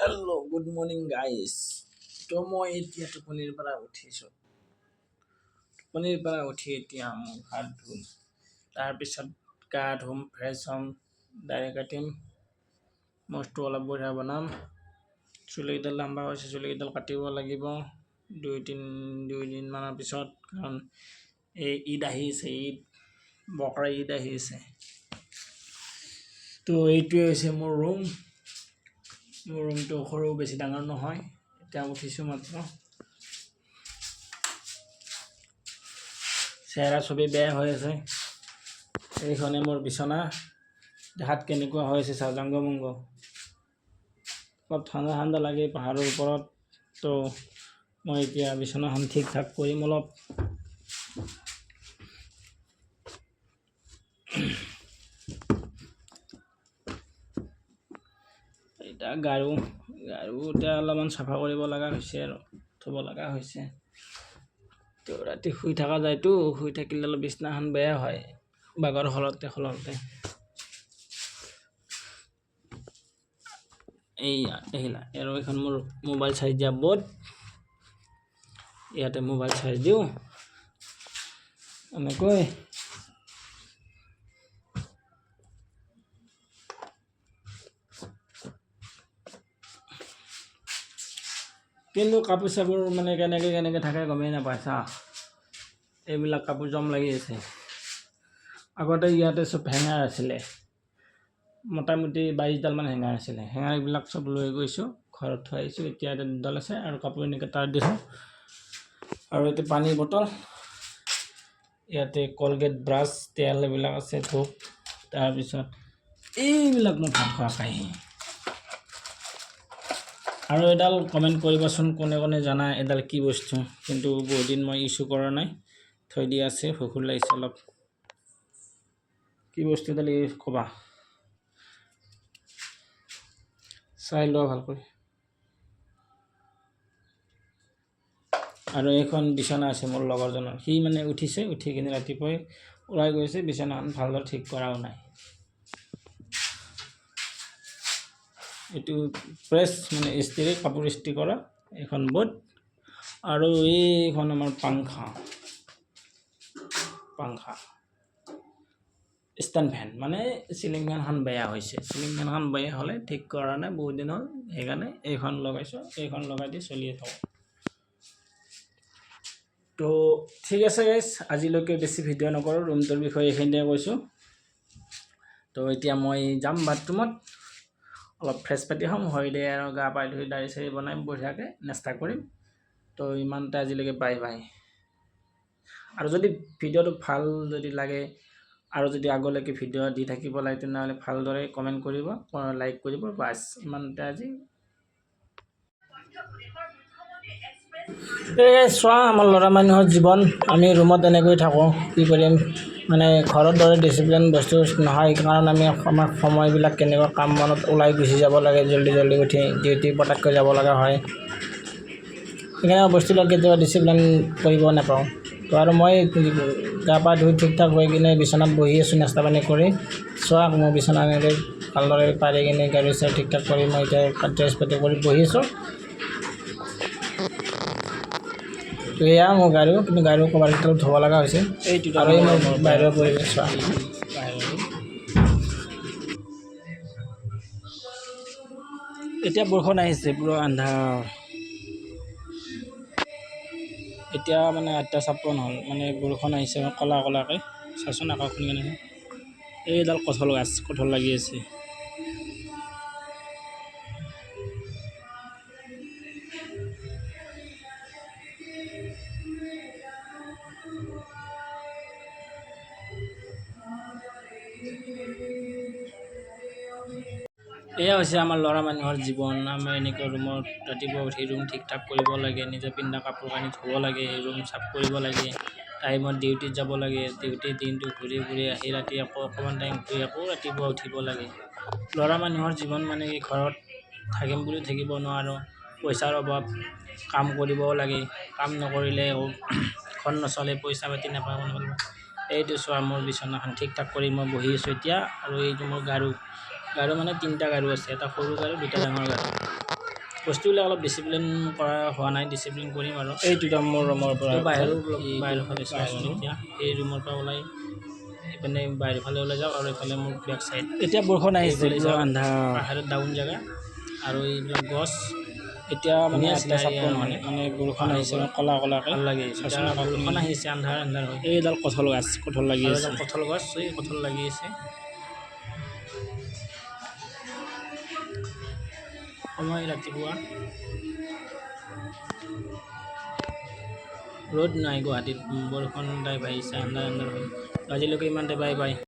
Hello good morning guys. तो मैं এতিয়া টোপনিৰ পৰা উঠিছোঁ। টোপনিৰ পৰা উঠি এতিয়া মোক হাত ধুম, তাৰপিছত গা ধুম, ফ্ৰেছ হ'ম, দাঢ়ি কাটিম, মস্তু অলপ বঢ়িয়া বনাম। চুলিকেইডাল লম্বা হৈছে, চুলিকেইডাল কাটিব লাগিব দুই দিনমানৰ পিছত, কাৰণ এই ঈদ আহিছে, বকৰা ঈদ আহিছে। তো এইটোৱে হৈছে মোৰ ৰুম। মোৰ ৰুমটো সৰু, বেছি ডাঙৰ নহয়। এতিয়া উঠিছোঁ মাত্ৰ। চেহেৰা ছবি বেয়া হৈ আছে। এইখনে মোৰ বিচনা, দেখাত কেনেকুৱা হৈ আছে চাওঁ, জংগ মংগ। অলপ ঠাণ্ডা ঠাণ্ডা লাগে পাহাৰৰ ওপৰত। তো মই এতিয়া বিচনাখন ঠিক ঠাক কৰিম অলপ। এতিয়া গাৰু এতিয়া অলপমান চাফা কৰিব লগা হৈছে আৰু ধুব লগা হৈছে। তো ৰাতি শুই থকা যায়তো, শুই থাকিলে অলপ বিচনাখন বেয়া হয় বাগৰ সলতে এইয়া দেখিলা। আৰু এখন মোৰ মোবাইল চাৰ্জ দিয়া বৰ্ড, ইয়াতে মোবাইল চাৰ্জ দিওঁ এনেকৈ। কিন্তু কাপোৰ চাপোৰ মানে কেনেকৈ থাকে গমেই নাপায় চা। এইবিলাক কাপোৰ জম লাগি আছে। আগতে ইয়াতে চব হেঙাৰ আছিলে, মোটামুটি 22ডালমান হেঙাৰ আছিলে। হেঙাৰবিলাক চব লৈ গৈছোঁ, ঘৰত থৈ আহিছোঁ। এতিয়া ইয়াতে 2ডাল আছে আৰু কাপোৰ এনেকৈ তাঁৰ দিছোঁ। আৰু ইয়াতে পানীৰ বটল, ইয়াতে কলগেট, ব্ৰাছ, তেল এইবিলাক আছে, ধূপ। তাৰপিছত এইবিলাক মোৰ ভাত খোৱা কাঁহী। আৰু এডাল কমেণ্ট কৰিবাচোন কোনে কোনে জানা এডাল কি বস্তু। কিন্তু বহুত দিন মই ইছ্যু কৰা নাই, থৈ দিয়া আছে। ভুল লাগিছে অলপ। কি বস্তু এডাল ক'বা, চাই লোৱা ভালকৈ। আৰু এইখন বিচনা আছে মোৰ লগৰজনৰ। সি মানে উঠিছে, উঠি কিনে ৰাতিপুৱাই ওলাই গৈছে, বিচনাখন ভালদৰে ঠিক কৰাও নাই। এইটো প্ৰেছ মানে ইস্ত্ৰি, কাপোৰ ইস্ত্ৰি কৰা এইখন বৰ্ড। আৰু এইখন আমাৰ পাংখা ষ্টেণ্ড ফেন, মানে চিলিং ফেনখন বেয়া হৈছে। চিলিং ফেনখন বেয়া হ'লে ঠিক কৰা নাই বহুত দিন হ'ল, সেইকাৰণে এইখন লগাইছোঁ। এইখন লগাই দি চলিয়ে থাকোঁ। তো ঠিক আছে গাইজ, আজিলৈকে বেছি ভিডিঅ' নকৰোঁ। ৰুমটোৰ বিষয়ে এইখিনিতে কৈছোঁ। তো এতিয়া মই যাম বাথৰুমত, অলপ ফ্ৰেছ পাতি হ'ম, হৈ দে আৰু গা পা ধুই দাঢ়ি চাঢ়ি বনাই বঢ়িয়াকৈ নাস্তা কৰিম। তো ইমানতে আজিলৈকে বাই বাই। আৰু যদি ভিডিঅ'টো ভাল যদি লাগে, আৰু যদি আগলৈকে ভিডিঅ' দি থাকিব লাগে, তেনেহ'লে ভালদৰে কমেণ্ট কৰিব, লাইক কৰিব। বাছ ইমানতে আজি। চোৱা, আমাৰ ল'ৰা মানুহৰ জীৱন। আমি ৰুমত এনেকৈ থাকোঁ, কি কৰিম। মানে ঘৰৰ দৰে ডিচিপ্লিন বস্তু নহয়, কাৰণ আমাৰ সময়বিলাক কেনেকুৱা কাম বনত ওলাই গুচি যাব লাগে, জল্দি উঠি ডিউটি পটককৈ যাব লগা হয়। সেইকাৰণে বস্তুবিলাক কেতিয়াবা ডিচিপ্লিন কৰিব নাপাওঁ। তো আৰু মই গা পা ধুই ঠিক ঠাক হৈ কিনে বিচনাত বহি আছোঁ নাস্তা পানী কৰি। চোৱা, মোৰ বিচনা এনেকৈ ভালদৰে পাৰি কিনে গাড়ী চাড়ী ঠিক ঠাক কৰি মই এতিয়া ড্ৰেছ পাতি কৰি বহি আছোঁ। তো এয়া মোৰ গাড়ী, কিন্তু গাড়ীৰ কভাৰকেইটাও ধুব লগা হৈছে। আৰু এই মোৰ বাহিৰৰ পৰিৱেশ চোৱা। এতিয়া বৰষুণ আহিছে, পুৰা আন্ধাৰ। এতিয়া মানে 8:56 হ'ল, মানে বৰষুণ আহিছে ক'লাকৈ। চাচোন আকাশখন কেনেকৈ। এইডাল কঁঠাল গাছ, কঁঠাল লাগি আছে। এয়া হৈছে আমাৰ ল'ৰা মানুহৰ জীৱন। আমি এনেকৈ ৰুমত ৰাতিপুৱা উঠি ৰুম ঠিক ঠাক কৰিব লাগে, নিজে পিন্ধা কাপোৰ কানি ধুব লাগে, ৰুম চাফ কৰিব লাগে, টাইমত ডিউটিত যাব লাগে, ডিউটিৰ দিনটো ঘূৰি আহি ৰাতি আকৌ অকণমান টাইম শুই আকৌ ৰাতিপুৱা উঠিব লাগে। ল'ৰা মানুহৰ জীৱন মানে কি, ঘৰত থাকিম বুলি থাকিব নোৱাৰোঁ, পইচাৰ অভাৱ, কাম কৰিবও লাগে, কাম নকৰিলে ঘৰ নচলে, পইচা পাতি নাপাব। এইটো চোৱা, মোৰ বিচনাখন ঠিক ঠাক কৰি মই বহি আছোঁ এতিয়া। আৰু এইটো মোৰ গাৰু মানে 3টা গাৰু আছে, এটা সৰু গাৰু, 2টা ডাঙৰ গাৰু। বস্তুবিলাক অলপ ডিচিপ্লিন কৰা হোৱা নাই, ডিচিপ্লিন কৰিম আৰু। এইটো মোৰ ৰুমৰ পৰা বাহিৰৰ ফালে চোৱা এতিয়া এই ৰুমৰ পৰা ওলাই এইপিনে বাহিৰৰ ফালে ওলাই যাওঁ আৰু এইফালে মোৰ বেক চাইড এতিয়া বৰষুণ আহিছে পাহাৰত ডাউন জেগা আৰু এইবিলাক গছ এতিয়া মানে ধুনীয়া আঠটা চিনাৰী চাপৰ আৰু মানে বৰষুণ আহিছে ক'লা ক'লাকৈ ভাল লাগে। এতিয়া বৰষুণ আহিছে, আন্ধাৰ হৈ এইডাল কঁঠাল লাগি আৰু আছে। এডাল কঁঠাল গছ, এই কঁঠাল লাগি আছে। সময় ৰাতিপুৱা, ৰ'দ নাই গুৱাহাটীত, বৰষুণ টাইপ আহিছে, আন্ধাৰ হৈ। আজিলৈকে ইমানতে, বাই বাই।